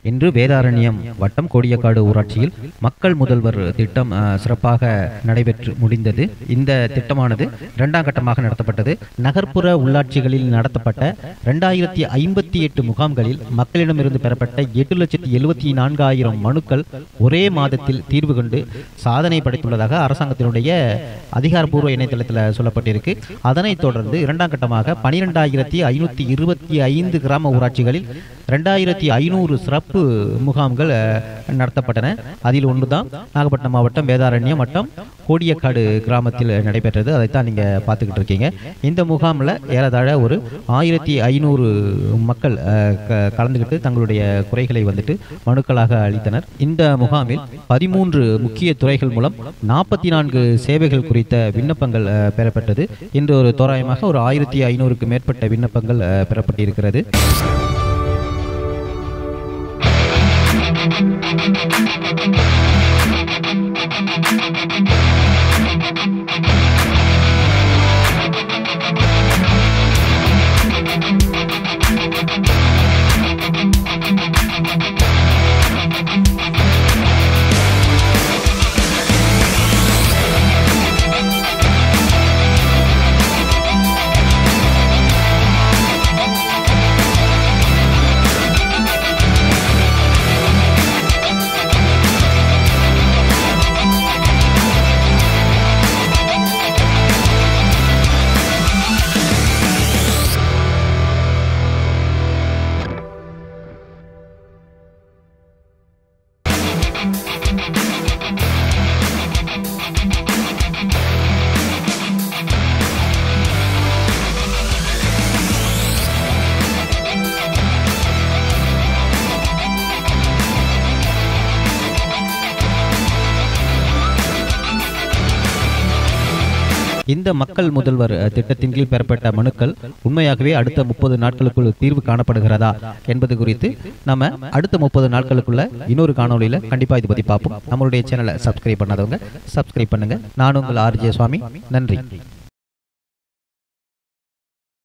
இன்று வேதாரண்யம் வட்டம் கோடியக்காடு ஊராட்சியில் மக்கள் முதல்வர் திட்டம் சிறப்பாக நடைபெற்று முடிந்தது. இந்த திட்டமானது இரண்டாம் கட்டமாக நடத்தப்பட்டது. நகர்ப்புற உள்ளாட்சிகளில் நடத்தப்பட்ட 2058 முகாம்களில் மக்களிடமிருந்து பெறப்பட்ட 8,74,000 மனுக்கள் ஒரே மாதத்தில் தீர்வு கண்டு சாதனை படைத்துள்ளதாக அரசாங்கத்தினுடைய அதிகாரப்பூர்வ இணையதளத்தில் சொல்லப்பட்டிருக்கு. அதனைத் தொடர்ந்து இரண்டாம் கட்டமாக 12,525 கிராம ஊராட்சிகளில் 2,500 சிறப்பு முகாம்கள் நடத்தப்பட்டன. அதில் ஒன்றுதான் நாகப்பட்டினம் மாவட்டம் வேதாரண்யம் வட்டம் கோடியக்காடு கிராமத்தில் நடைபெற்றது. அதைத்தான் நீங்க பார்த்துக்கிட்டு இருக்கீங்க. இந்த முகாமில் ஏறத்தாழ ஒரு 1,500 மக்கள் கலந்துக்கிட்டு தங்களுடைய குறைகளை வந்துட்டு மனுக்களாக அளித்தனர். இந்த முகாமில் 13 முக்கிய துறைகள் மூலம் 44 சேவைகள் குறித்த விண்ணப்பங்கள் பெறப்பட்டது. இன்று ஒரு தோராயமாக ஒரு 1,500க்கு மேற்பட்ட விண்ணப்பங்கள் பெறப்பட்டிருக்கிறது. இந்த மக்கள் முதல்வர் திட்டத்தின் கீழ் பெறப்பட்ட மனுக்கள் உண்மையாகவே அடுத்த 30 நாட்களுக்குள் தீர்வு காணப்படுகிறதா என்பது குறித்து நம்ம அடுத்த 30 நாட்களுக்குள்ள இன்னொரு காணொலியில கண்டிப்பா இது பத்தி பார்ப்போம். நம்மளுடைய சேனலை சப்ஸ்கிரைப் பண்ணாதவங்க சப்ஸ்கிரைப் பண்ணுங்க. நான் உங்கள் ஆர்ஜே சுவாமி. நன்றி.